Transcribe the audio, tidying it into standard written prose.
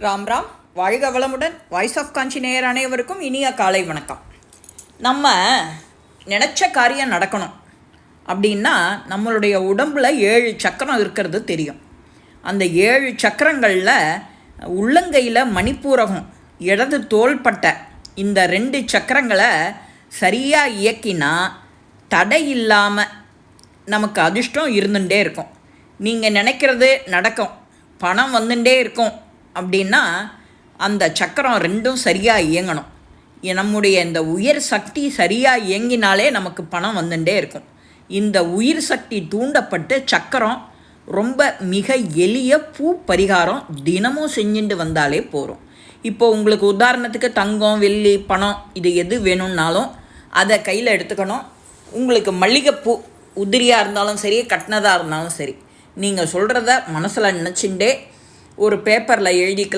ராம் ராம், வாழ்க வளமுடன். Voice of காஞ்சி நேயர் அனைவருக்கும் இனிய காலை வணக்கம். நம்ம நினச்ச காரியம் நடக்கணும் அப்படின்னா நம்மளுடைய உடம்பில் 7 சக்கரம் இருக்கிறது தெரியும். அந்த 7 சக்கரங்களில் உள்ளங்கையில் மணிப்பூரகம், இடது தோள்பட்டை, இந்த 2 சக்கரங்களை சரியாக இயக்கினா தடை இல்லாமல் நமக்கு அதிர்ஷ்டம் இருந்துகிட்டே இருக்கும். நீங்கள் நினைக்கிறது நடக்கும், பணம் வந்துட்டே இருக்கும் அப்படின்னா அந்த சக்கரம் 2ம் சரியாக இயங்கணும். நம்முடைய இந்த உயிர் சக்தி சரியாக இயங்கினாலே நமக்கு பணம் வந்துட்டே இருக்கும். இந்த உயிர் சக்தி தூண்டப்பட்டு சக்கரம் ரொம்ப மிக எளிய பூ பரிகாரம் தினமும் செஞ்சுட்டு வந்தாலே போகிறோம். இப்போ உங்களுக்கு உதாரணத்துக்கு தங்கம், வெள்ளி, பணம் இது எது வேணும்னாலும் அதை கையில் எடுத்துக்கணும். உங்களுக்கு மல்லிகைப்பூ உதிரியாக இருந்தாலும் சரி, கட்டினதாக இருந்தாலும் சரி, நீங்கள் சொல்கிறத மனசில் நினச்சிண்டே ஒரு பேப்பரில் எழுதிக்கலாம்.